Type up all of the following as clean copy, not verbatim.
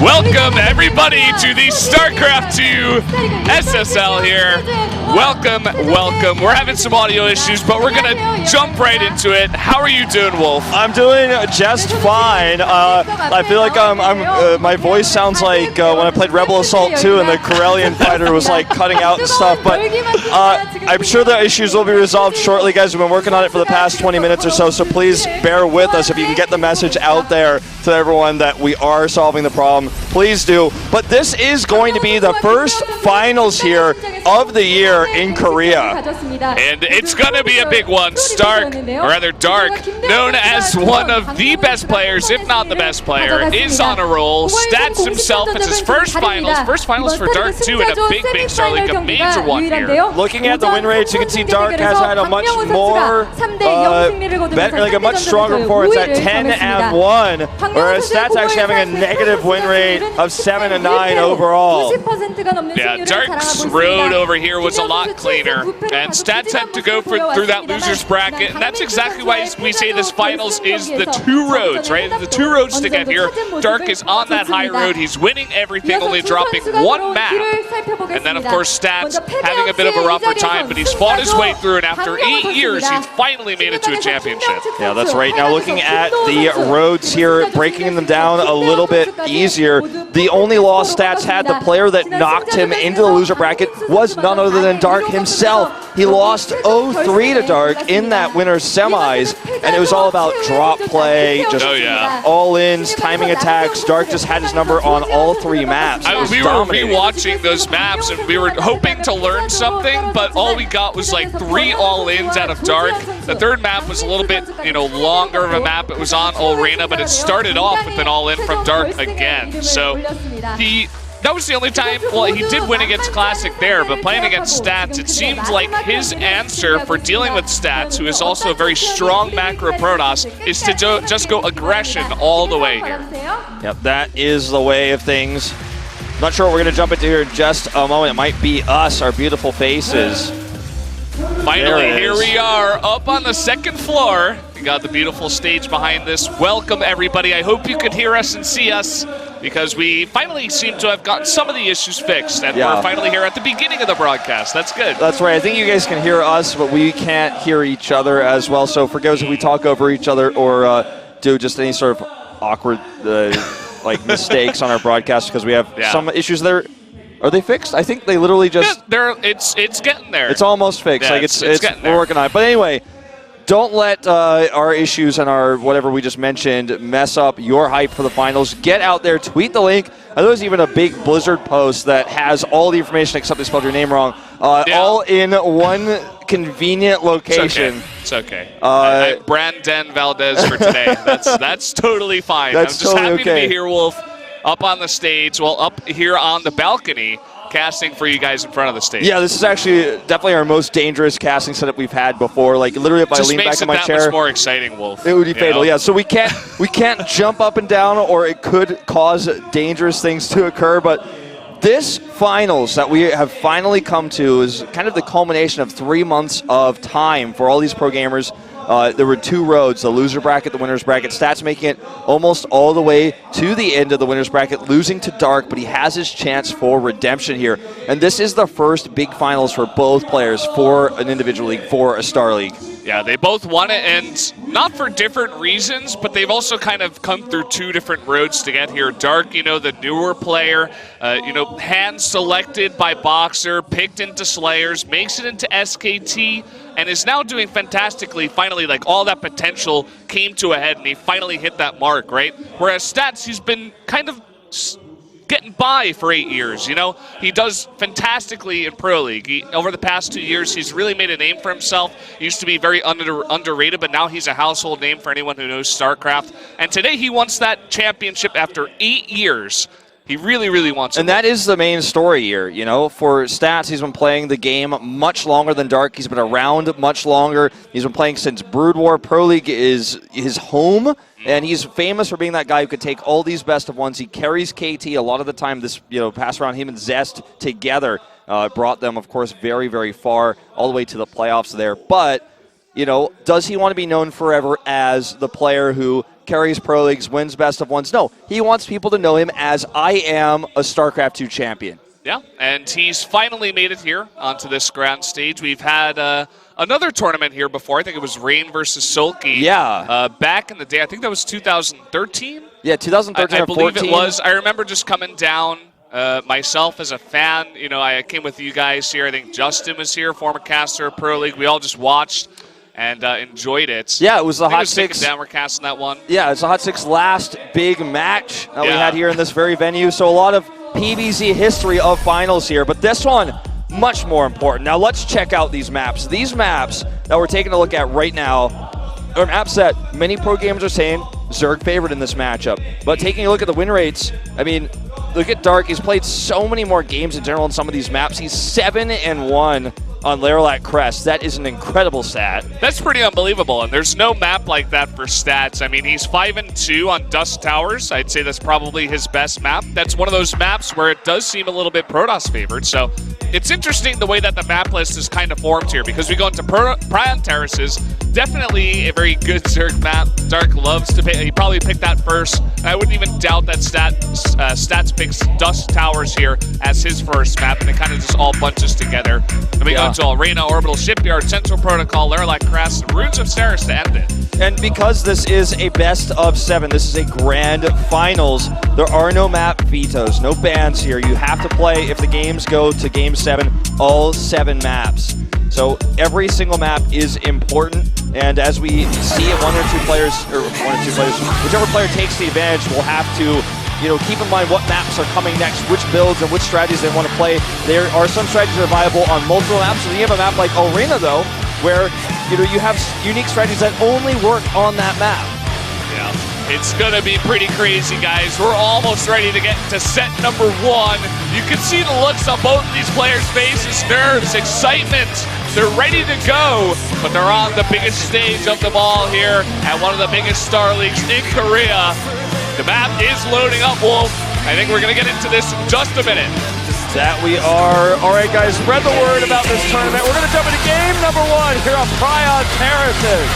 Welcome everybody to the Starcraft 2 SSL here. Welcome, welcome. We're having some audio issues, but we're gonna jump right into it. How are you doing, Wolf? I'm doing just fine. I feel like my voice sounds like when I played Rebel Assault 2 and the Corellian fighter was like cutting out and stuff, but I'm sure the issues will be resolved shortly, guys. We've been working on it for the past 20 minutes or so, so please bear with us. If you can get the message out there to everyone that we are solving the problem, please do. But this is going to be the first finals here of the year in Korea. And it's going to be a big one. Dark, known as one of the best players, if not the best player, is on a roll. Stats himself, it's his first finals for Dark 2 in a big Star League, a major one here. Looking at the win rates, you can see Dark has had a much more, like a much stronger performance at 10-1, whereas Stats actually having a negative win rate of 7-9 overall. Yeah, Dark's road over here was a lot cleaner, and Stats had to go through that loser's bracket, and that's exactly why we say this finals is the two roads, right? The two roads to get here. Dark is on that high road. He's winning everything, only dropping one map. And then, of course, Stats having a bit of a rougher time, but he's fought his way through, and after 8 years, he's finally made it to a championship. Yeah, that's right. Now looking at the roads here, breaking them down a little bit easier. The only loss Stats had, the player that knocked him into the loser bracket, was none other than Dark himself. He lost 0-3 to Dark in that winner's semis, and it was all about drop play, just all-ins, timing attacks. Dark just had his number on all 3 maps. We were rewatching those maps, and we were hoping to learn something, but all we got was like 3 all-ins out of Dark. The third map was a little bit, longer of a map. It was on Arena, but it started off with an all-in from Dark again. So that was the only time, well, he did win against Classic there, but playing against Stats, it seemed like his answer for dealing with Stats, who is also a very strong macro Protoss, is to just go aggression all the way here. Yep, that is the way of things. Not sure what we're going to jump into here in just a moment. It might be us, our beautiful faces. Finally, here we are up on the 2nd floor. We got the beautiful stage behind this. Welcome, everybody. I hope you could hear us and see us, because we finally seem to have gotten some of the issues fixed, and we're finally here at the beginning of the broadcast. That's good. That's right. I think you guys can hear us, but we can't hear each other as well. So forgive us if we talk over each other or do just any sort of awkward like mistakes on our broadcast, because we have some issues there. Are they fixed? I think they literally just... It's getting there. It's almost fixed. Yeah, like it's getting there. We're working on it. But anyway, don't let our issues and our whatever we just mentioned mess up your hype for the finals. Get out there, tweet the link. There was even a big Blizzard post that has all the information except they spelled your name wrong. All in one convenient location. It's okay. I'm Brandon Valdez for today. That's totally fine. I'm just happy to be here, Wolf. Up on the stage, up here on the balcony, casting for you guys in front of the stage. Yeah, this is actually definitely our most dangerous casting setup we've had before. Like literally, if I lean back in my chair, just makes it that much more exciting, Wolf. It would be fatal. Yeah, so we can't jump up and down, or it could cause dangerous things to occur. But this finals that we have finally come to is kind of the culmination of 3 months of time for all these pro gamers. There were 2 roads, the loser bracket, the winner's bracket. Stats making it almost all the way to the end of the winner's bracket, losing to Dark, but he has his chance for redemption here. And this is the first big finals for both players, for an individual league, for a Star League. Yeah, they both won it, and not for different reasons, but they've also kind of come through 2 different roads to get here. Dark, the newer player, hand-selected by Boxer, picked into Slayers, makes it into SKT, and is now doing fantastically. Finally, like, all that potential came to a head, and he finally hit that mark, right? Whereas Stats, he's been kind of getting by for 8 years, He does fantastically in Pro League. Over the past 2 years, he's really made a name for himself. He used to be very underrated, but now he's a household name for anyone who knows StarCraft. And today he wants that championship after 8 years. He really, really wants it. And that is the main story here, For Stats, he's been playing the game much longer than Dark. He's been around much longer. He's been playing since Brood War. Pro League is his home. And he's famous for being that guy who could take all these best of ones. He carries KT a lot of the time. This, pass around, him and Zest together brought them, of course, very, very far, all the way to the playoffs there. But does he want to be known forever as the player who carries Pro Leagues, wins best of ones? No, he wants people to know him as I am a StarCraft 2 champion. Yeah, and he's finally made it here onto this grand stage. We've had another tournament here before. I think it was Rain versus Sulky. Yeah. Back in the day. I think that was 2013. Yeah, 2013 I or 14. believe it was. I remember just coming down myself as a fan. I came with you guys here. I think Justin was here, former caster of Pro League. We all just watched and enjoyed it. Yeah, it was the Hot Six. Down, we're casting that one. Yeah, it's the Hot Six last big match that we had here in this very venue. So a lot of PVZ history of finals here, but this one much more important. Now let's check out these maps. These maps that we're taking a look at right now are maps that many pro gamers are saying Zerg favored in this matchup. But taking a look at the win rates, I mean, look at Dark. He's played so many more games in general on some of these maps. He's 7-1 on Laralac Crest. That is an incredible stat. That's pretty unbelievable, and there's no map like that for stats. I mean, he's 5-2 on Dust Towers. I'd say that's probably his best map. That's one of those maps where it does seem a little bit Protoss favored, so it's interesting the way that the map list is kind of formed here, because we go into Prion Terraces, definitely a very good Zerg map. Dark loves to pick, he probably picked that first, and I wouldn't even doubt that Stats picks Dust Towers here as his first map, and it kind of just all bunches together. Then we go to Arena, Orbital Shipyard, Central Protocol, Laralac Crest, Runes of Ceres to end it. And because this is a best of 7, this is a grand finals, there are no map vetoes, no bans here. You have to play, if the games go to game 7, all 7 maps. So every single map is important, and as we see it, whichever player takes the advantage will have to keep in mind what maps are coming next, which builds and which strategies they want to play. There are some strategies that are viable on multiple maps. So you have a map like Arena, though, where you have unique strategies that only work on that map. Yeah, it's going to be pretty crazy, guys. We're almost ready to get to set number 1. You can see the looks on both of these players' faces, nerves, excitement. They're ready to go, but they're on the biggest stage of them all here at one of the biggest Star Leagues in Korea. The map is loading up, Wolf. I think we're going to get into this in just a minute. That we are. All right, guys, spread the word about this tournament. We're going to jump into game number 1 here on Prion Terraces.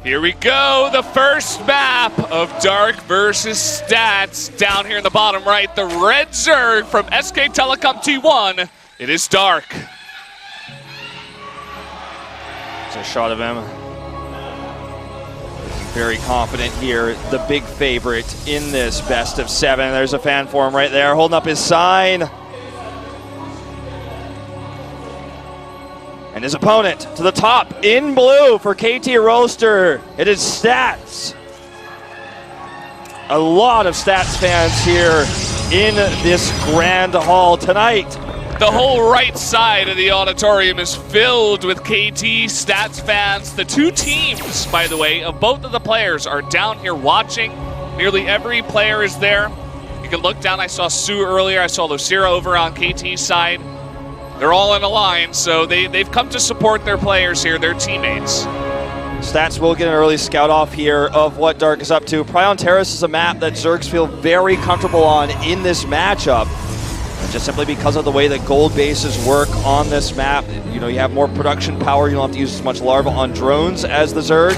Here we go, the first map of Dark versus Stats. Down here in the bottom right, the red Zerg from SK Telecom T1. It is Dark. It's a shot of him. Very confident here, the big favorite in this best of 7. There's a fan for him right there, holding up his sign. And his opponent to the top in blue for KT Roaster. It is Stats. A lot of Stats fans here in this grand hall tonight. The whole right side of the auditorium is filled with KT Stats fans. The two teams, by the way, of both of the players are down here watching. Nearly every player is there. You can look down. I saw Sue earlier. I saw Lucira over on KT's side. They're all in a line, so they've come to support their players here, their teammates. Stats will get an early scout off here of what Dark is up to. Prion Terrace is a map that Zergs feel very comfortable on in this matchup. Just simply because of the way that gold bases work on this map. You have more production power. You don't have to use as much larva on drones as the Zerg.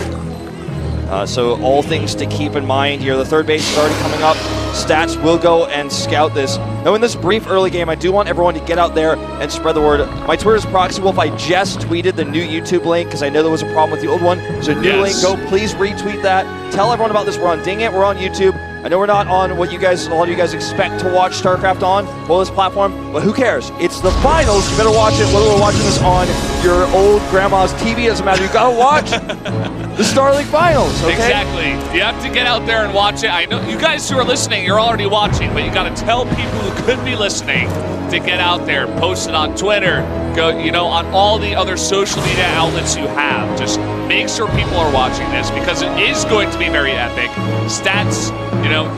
So all things to keep in mind here. The third base is already coming up. Stats will go and scout this. Now in this brief early game, I do want everyone to get out there and spread the word. My Twitter is ProxyWolf. I just tweeted the new YouTube link because I know there was a problem with the old one. There's a new link. Go please retweet that. Tell everyone about this. We're on Ding It. We're on YouTube. I know we're not on what a lot of you guys expect to watch StarCraft on, well, this platform, but who cares? It's the finals. You better watch it, whether we're watching this on your old grandma's TV, doesn't matter. You gotta watch the Star League finals, okay? Exactly. You have to get out there and watch it. I know you guys who are listening, you're already watching, but you gotta tell people who could be listening to get out there, post it on Twitter, go, on all the other social media outlets you have. Just make sure people are watching this because it is going to be very epic. Stats,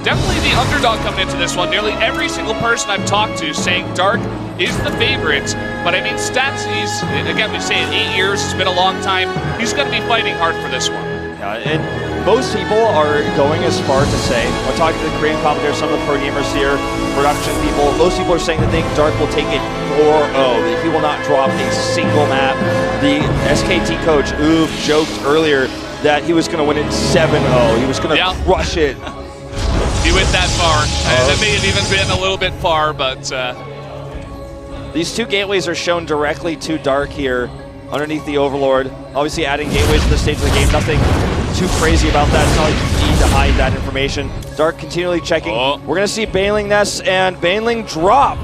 definitely the underdog coming into this one. Nearly every single person I've talked to saying Dark is the favorite, but I mean, Stats, again, we say in 8 years, it's been a long time. He's going to be fighting hard for this one. Yeah, and most people are going as far to say, when talking to the Korean commentators, some of the pro gamers here, production people, most people are saying that they think Dark will take it 4-0, that he will not drop a single map. The SKT coach, joked earlier that he was going to win it 7-0. He was going to crush it. He went that far. That may have even been a little bit far, but... These two gateways are shown directly to Dark here, underneath the Overlord. Obviously adding gateways to the stage of the game, nothing too crazy about that. It's not like you need to hide that information. Dark continually checking. We're going to see Baneling Nest and Baneling drop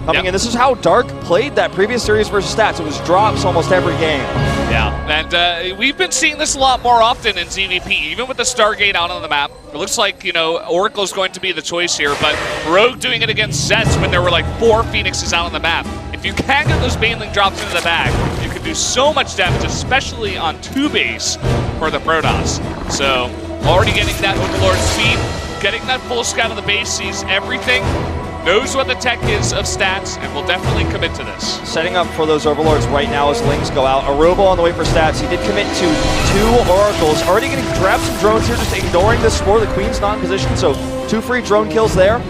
coming in. This is how Dark played that previous series versus Stats. It was drops almost every game. Yeah, and we've been seeing this a lot more often in ZVP, even with the Stargate out on the map. It looks like, Oracle's going to be the choice here, but Rogue doing it against Zets when there were like 4 Phoenixes out on the map. If you can get those Baneling drops into the bag, you can do so much damage, especially on 2 base for the Protoss. So, already getting that Overlord speed, getting that full scout of the base, sees everything, knows what the tech is of Stats, and will definitely commit to this. Setting up for those Overlords right now as Lings go out. Arobo on the way for Stats. He did commit to 2 Oracles. Already going to grab some drones here, just ignoring this score. The Queen's not in position, so 2 free drone kills there.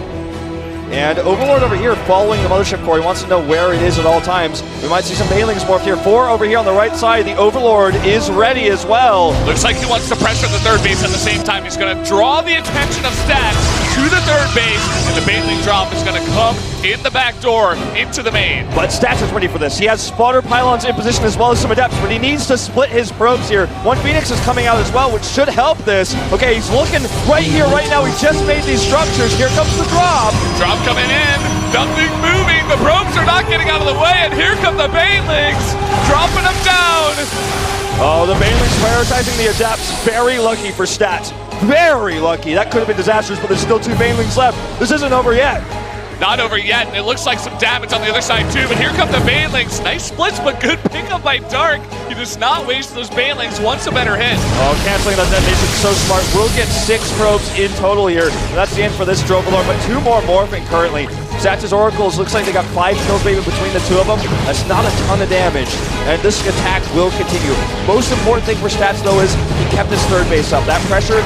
And Overlord over here following the Mothership core. He wants to know where it is at all times. We might see some Banelings morph here. 4 over here on the right side. The Overlord is ready as well. Looks like he wants to pressure the 3rd base at the same time. He's going to draw the attention of Stats to the 3rd base, and the Baneling drop is going to come in the back door into the main. But Stats is ready for this. He has spotter pylons in position as well as some adepts, but he needs to split his probes here. 1 Phoenix is coming out as well, which should help this. Okay, he's looking right here, right now. He just made these structures. Here comes the drop. Drop coming in. Nothing moving. The probes are not getting out of the way, and here come the Banelings, dropping them down. Oh, the Banelings prioritizing the adepts. Very lucky for Stats. Very lucky. That could have been disastrous, but there's still 2 Banelings left. This isn't over yet. Not over yet, and it looks like some damage on the other side too, but here come the Banelings. Nice splits, but good pickup by Dark. He does not waste those Banelings, wants a better hit. Oh, canceling that detonation, so smart. We'll get 6 probes in total here. That's the end for this Drovelord, but 2 more morphing currently. Stats' Oracles, looks like they got 5 kills maybe between the 2 of them. That's not a ton of damage, and this attack will continue. Most important thing for Stats, though, is he kept his 3rd base up. That pressure,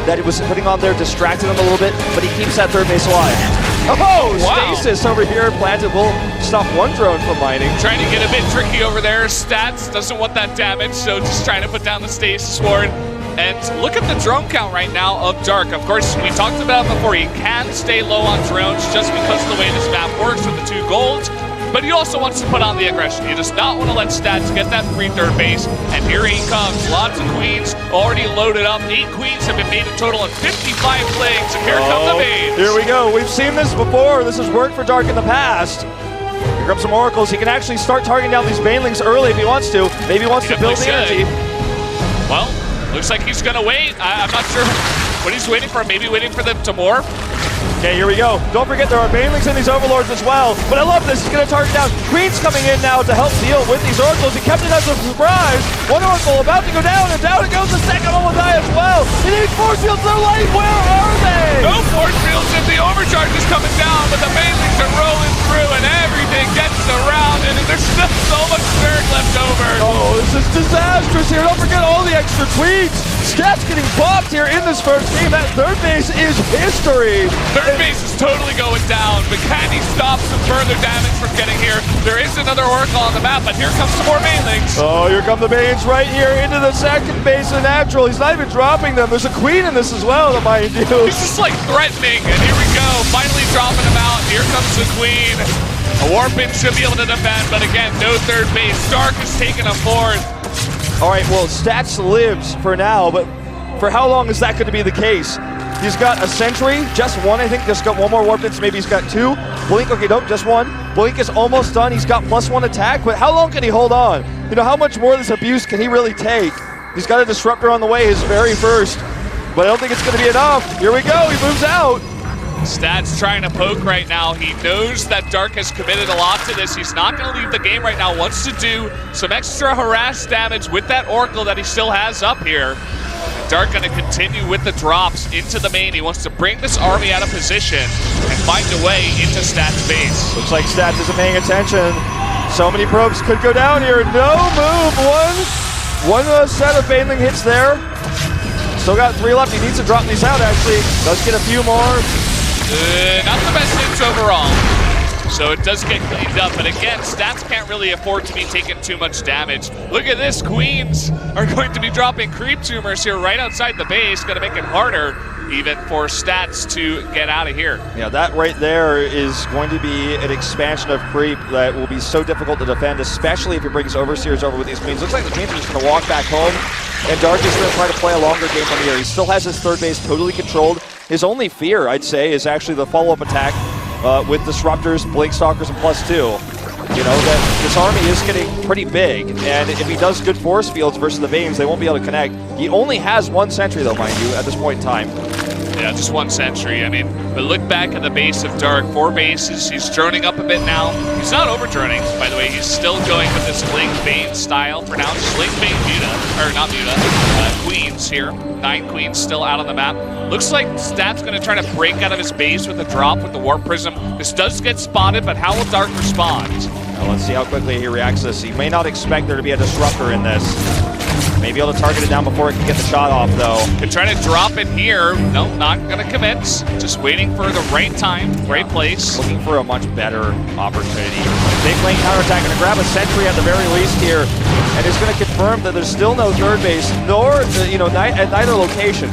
that it was putting on there distracted him a little bit, but he keeps that 3rd base alive. Oh, wow. Stasis over here planted will stop 1 drone from mining. Trying to get a bit tricky over there. Stats doesn't want that damage, so just trying to put down the stasis ward. And look at the drone count right now of Dark. Of course, we talked about it before. He can stay low on drones just because of the way this map works with the 2 golds. But he also wants to put on the aggression. He does not want to let Stats get that free 3rd base. And here he comes. Lots of Queens already loaded up. 8 Queens have been made a total of 55 plagues. And here come the mains. Here we go. We've seen this before. This has worked for Dark in the past. Here comes some Oracles. He can actually start targeting down these Banelings early if he wants to. Maybe he wants to build the energy. Well, looks like he's going to wait. I'm not sure what he's waiting for. Maybe waiting for them to morph. Okay, here we go. Don't forget there are Banelings in these Overlords as well. But I love this. He's going to target down. Queen's coming in now to help deal with these Oracles. He kept it as a surprise. 1 Oracle about to go down, and down it goes. The second one will die as well. He needs force fields. They're light. Where are they? No force fields if the overcharge is coming down, but the Banelings are rolling through, and everything gets around, and there's still so much dirt left over. Oh, this is disastrous here. Don't forget all the extra tweets. Stats getting popped here in this first game. That 3rd base is history. 3rd base is totally going down, but can he stop some further damage from getting here? There is another Oracle on the map, but here comes some more Banelings. Oh, here come the Banes right here into the 2nd base of Natural. He's not even dropping them. There's a Queen in this as well, mind you. He's just like threatening, and here we go. Finally dropping him out. Here comes the Queen. A Warpin should be able to defend, but again, no 3rd base. Stark is taking a 4th. All right, well, Stats lives for now, but for how long is that going to be the case? He's got a sentry, just one, I think. Just got one more warp in, so maybe he's got two. Blink, okay, nope, just one. Blink is almost done. He's got +1 attack, but how long can he hold on? You know, how much more of this abuse can he really take? He's got a disruptor on the way, his very first, but I don't think it's going to be enough. Here we go, he moves out. Stats trying to poke right now. He knows that Dark has committed a lot to this. He's not going to leave the game right now. Wants to do some extra harass damage with that Oracle that he still has up here. Dark going to continue with the drops into the main. He wants to bring this army out of position and find a way into Stats' base. Looks like Stats isn't paying attention. So many probes could go down here. No move. One set of Baneling hits there. Still got 3 left. He needs to drop these out, actually. Does get a few more. Not the best hits overall. So it does get cleaned up, but again, Stats can't really afford to be taking too much damage. Look at this, Queens are going to be dropping creep tumors here right outside the base, gonna make it harder even for Stats to get out of here. Yeah, that right there is going to be an expansion of creep that will be so difficult to defend, especially if he brings Overseers over with these Queens. Looks like the Queens are just gonna walk back home, and Dark is gonna try to play a longer game from here. He still has his third base totally controlled. His only fear, I'd say, is actually the follow-up attack with Disruptors, Blink Stalkers, and +2. You know, that this army is getting pretty big, and if he does good force fields versus the Veins, they won't be able to connect. He only has 1 sentry, though, mind you, at this point in time. Yeah, just 1 sentry. I mean, but look back at the base of Dark. 4 bases. He's droning up a bit now. He's not over droning, by the way. He's still going with this Link Bane style for now. Just Link Bane Muta, or not Muta, Queens here. 9 Queens still out on the map. Looks like Stat's going to try to break out of his base with a drop with the Warp Prism. This does get spotted, but how will Dark respond? Well, let's see how quickly he reacts to this. He may not expect there to be a Disruptor in this. May be able to target it down before it can get the shot off, though. Could try to drop it here. Nope, not going to commit. Just waiting for the right time, right place. Looking for a much better opportunity. Big lane counterattack, going to grab a sentry at the very least here, and is going to confirm that there's still no third base, nor at neither location.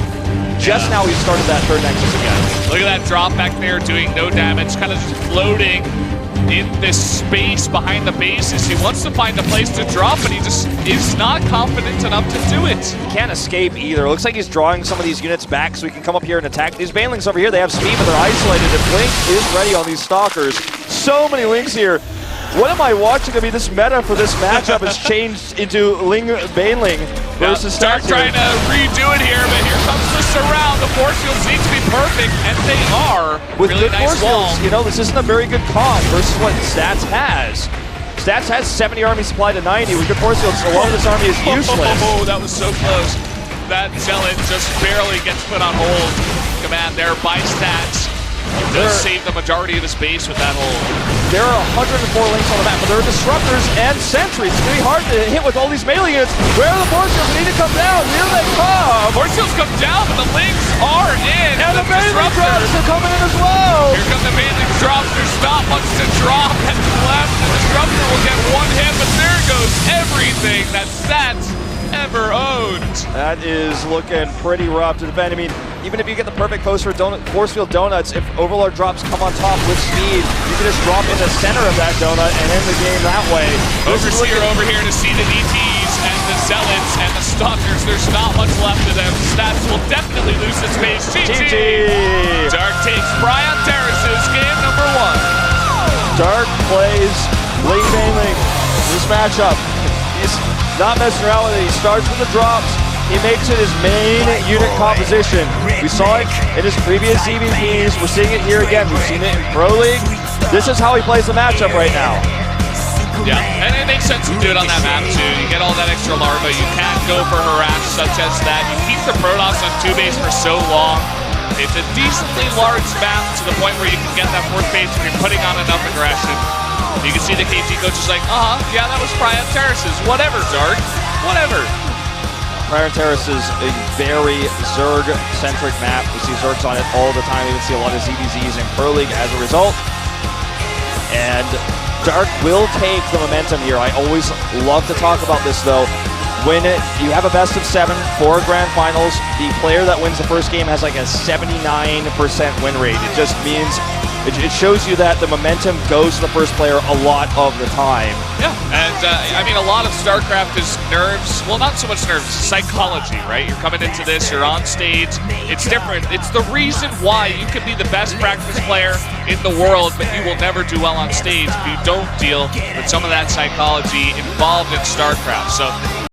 Just now he started that third nexus again. Look at that drop back there doing no damage, kind of just floating in this space behind the bases. He wants to find a place to drop, but he just is not confident enough to do it. He can't escape either. Looks like he's drawing some of these units back so he can come up here and attack. These Banelings over here, they have speed, but they're isolated. And Blink is ready on these Stalkers. So many Links here. What am I watching? I mean, this meta for this matchup has changed into Baneling versus Dark trying to redo it here, but here comes the surround. The force fields need to be perfect, and they are. With really good nice force wall. fields, you know, this isn't a very good comp versus what Stats has. Stats has 70 army supply to 90. With good force fields, a lot of this army is useless. Oh, that was so close. That Zealot just barely gets put on hold. Command there by Stats. Does save the majority of his base with that hold. There are 104 links on the map, but there are disruptors and sentries. It's going to be hard to hit with all these melee units. Where are the force fields? They need to come down. Here they come. Force fields come down, but the links are in. And the melee drops are coming in as well. Here come the melee drops. There's not much to drop at the left. The disruptor will get 1 hit, but there goes everything that Stats ever owned. That is looking pretty rough to defend. I mean, even if you get the perfect force field donuts, if Overlord drops come on top with speed, you can just drop in the center of that donut and end the game that way. Overseer over here to see the DTs and the Zealots and the Stalkers. There's not much left of them. Stats will definitely lose its base. GG! Dark takes Brian Terrace's game number 1. Dark plays late Baneling this matchup. He's not messing around with it. He starts with the drops. He makes it his main unit composition. We saw it in his previous EVPs. We're seeing it here again. We've seen it in Pro League. This is how he plays the matchup right now. Yeah, and it makes sense to do it on that map too. You get all that extra larva. You can't go for harass such as that. You keep the Protoss on 2 base for so long. It's a decently large map to the point where you can get that 4th base when you're putting on enough aggression. You can see the KT coach is like, yeah, that was Prion Terraces. Whatever, Dark. Whatever. Prion Terrace is a very Zerg-centric map. We see Zergs on it all the time. We even see a lot of ZVZs in Pro League as a result. And Dark will take the momentum here. I always love to talk about this, though. When you have a best of 7 for Grand Finals, the player that wins the first game has like a 79% win rate. It just means it shows you that the momentum goes to the first player a lot of the time. Yeah, and I mean, a lot of StarCraft is nerves. Well, not so much nerves, psychology, right? You're coming into this, you're on stage. It's different. It's the reason why you can be the best practice player in the world, but you will never do well on stage if you don't deal with some of that psychology involved in StarCraft. So